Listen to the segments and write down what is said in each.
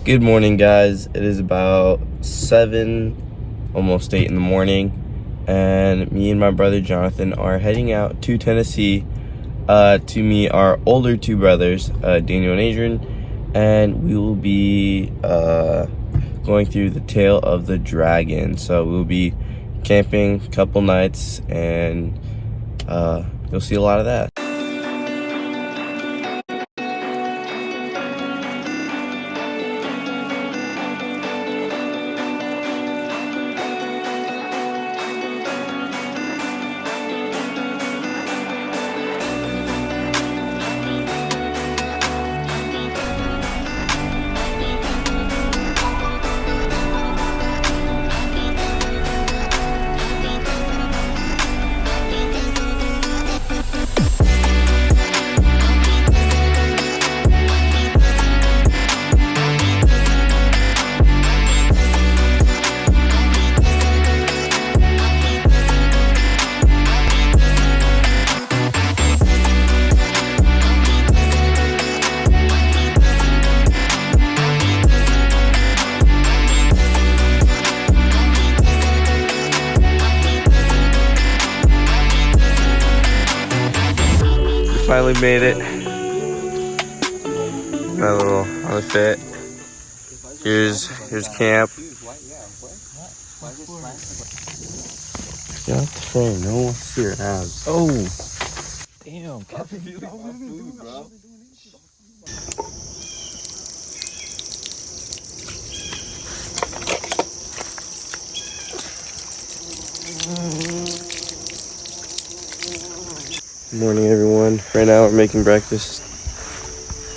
Good morning, guys. It is about 7, almost 8 in the morning, and me and my brother Jonathan are heading out to Tennessee to meet our older two brothers, Daniel and Adrian, and we will be going through the Tail of the Dragon. So we'll be camping a couple nights, and you'll see a lot of that. Finally made it. My little outfit. Here's camp. Get off the phone. No one wants to see your abs. Oh, damn! Food, bro. Morning, everyone. Right now we're making breakfast.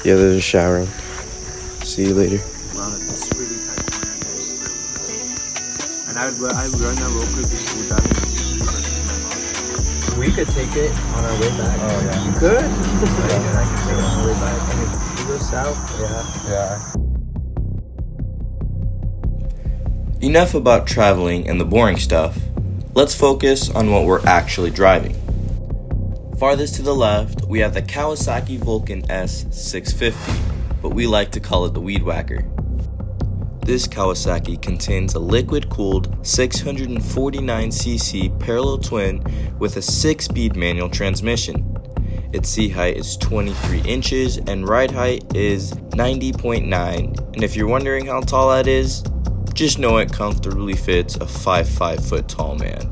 The others are showering. See you later. Wow, it's really tight corner. And I run that real quick before that. We could take it on our way back. Oh yeah. You could? Yeah, I can take it on our way back. And if we go south, Yeah. Enough about traveling and the boring stuff. Let's focus on what we're actually driving. Farthest to the left, we have the Kawasaki Vulcan S650, but we like to call it the Weed Whacker. This Kawasaki contains a liquid-cooled 649cc parallel twin with a 6-speed manual transmission. Its seat height is 23 inches and ride height is 90.9, and if you're wondering how tall that is, just know it comfortably fits a 5'5" foot tall man.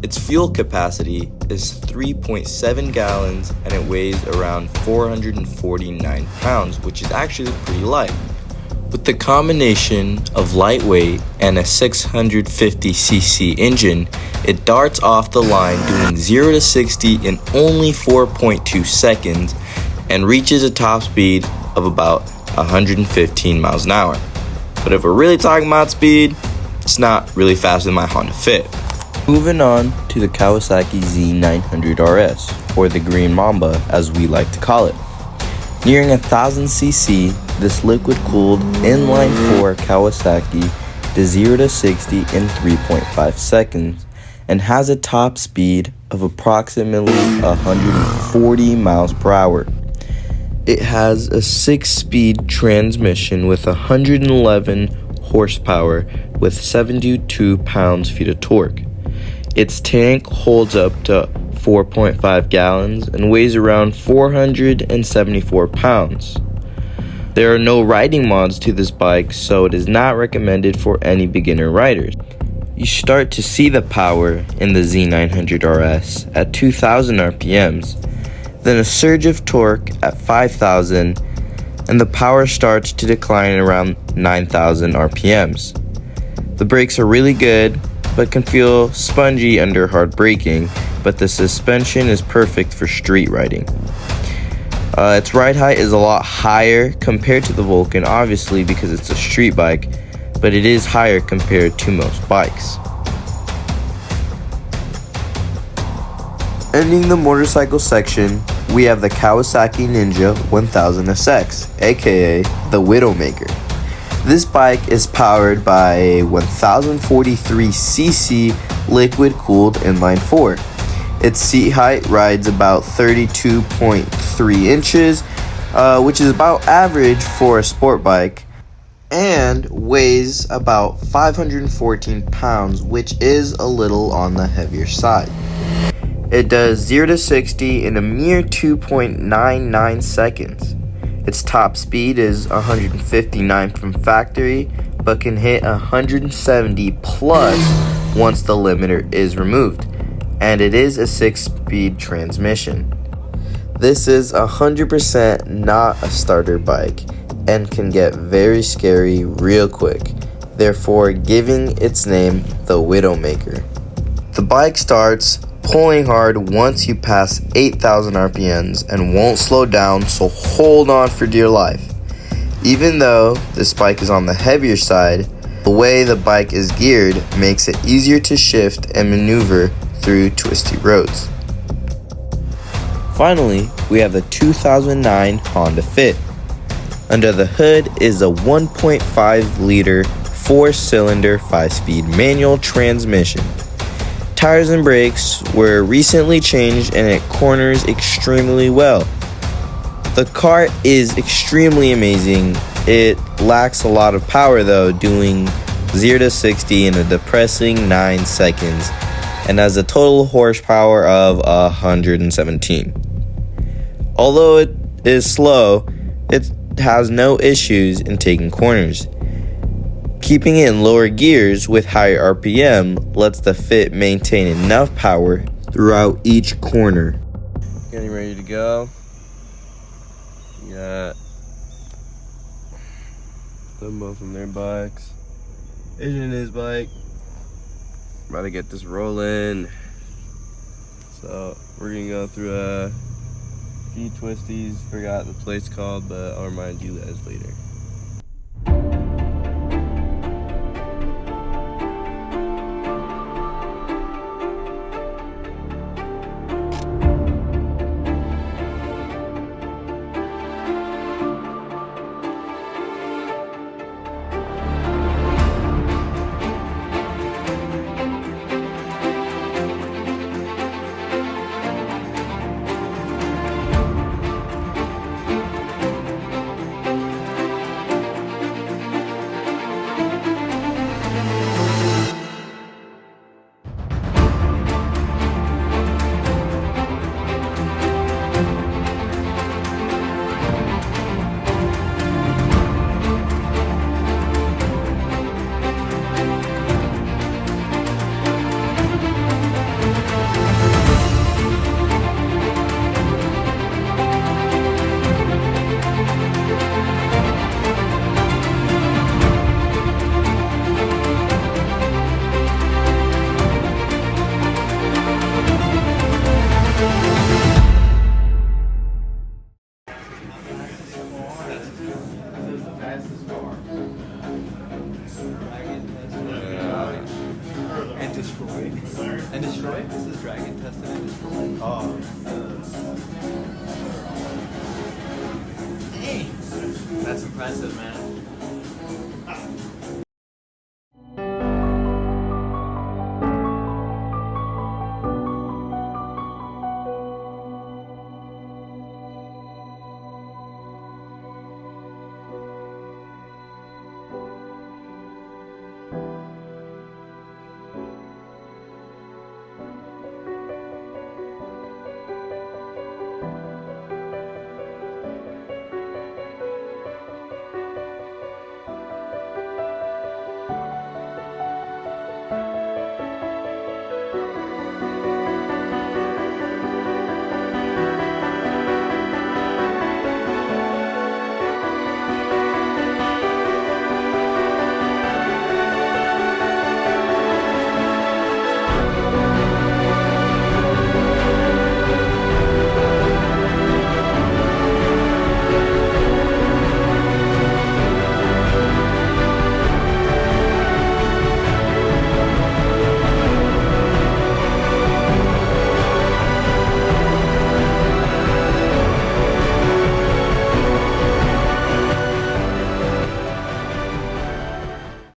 Its fuel capacity is 3.7 gallons and it weighs around 449 pounds, which is actually pretty light. With the combination of lightweight and a 650cc engine, it darts off the line doing 0 to 60 in only 4.2 seconds and reaches a top speed of about 115 miles an hour. But if we're really talking about speed, it's not really faster than my Honda Fit. Moving on to the Kawasaki Z900RS, or the Green Mamba as we like to call it. Nearing 1000cc, this liquid-cooled inline-4 Kawasaki does 0 to 60 in 3.5 seconds and has a top speed of approximately 140 miles per hour. It has a 6-speed transmission with 111 horsepower with 72 pounds-feet of torque. Its tank holds up to 4.5 gallons and weighs around 474 pounds. There are no riding mods to this bike, so it is not recommended for any beginner riders. You start to see the power in the Z900RS at 2000 RPMs, then a surge of torque at 5000, and the power starts to decline around 9000 RPMs. The brakes are really good, but can feel spongy under hard braking, but the suspension is perfect for street riding. Its ride height is a lot higher compared to the Vulcan, obviously because it's a street bike, but it is higher compared to most bikes. Ending the motorcycle section, we have the Kawasaki Ninja 1000 SX, aka the Widowmaker. This bike is powered by a 1043cc liquid-cooled inline-4. Its seat height rides about 32.3 inches, which is about average for a sport bike. and weighs about 514 pounds, which is a little on the heavier side. It does 0 to 60 in a mere 2.99 seconds. Its top speed is 159 from factory, but can hit 170 plus once the limiter is removed, and it is a 6-speed transmission. This is 100% not a starter bike and can get very scary real quick, therefore giving its name the Widowmaker. The bike starts pulling hard once you pass 8,000 RPMs and won't slow down, so hold on for dear life. Even though this bike is on the heavier side, the way the bike is geared makes it easier to shift and maneuver through twisty roads. Finally, we have the 2009 Honda Fit. Under the hood is a 1.5 liter 4-cylinder 5-speed manual transmission. Tires and brakes were recently changed and it corners extremely well. The car is extremely amazing. It lacks a lot of power though, doing 0 to 60 in a depressing 9 seconds, and has a total horsepower of 117. Although it is slow, it has no issues in taking corners. Keeping it in lower gears with higher RPM lets the Fit maintain enough power throughout each corner. Getting ready to go. We got them both on their bikes. Adrian his bike. About to get this rolling. So we're gonna go through a few twisties. Forgot the place called, but I'll remind you guys later. And destroy? This is dragon tested and destroyed. Oh. Dang. That's impressive, man.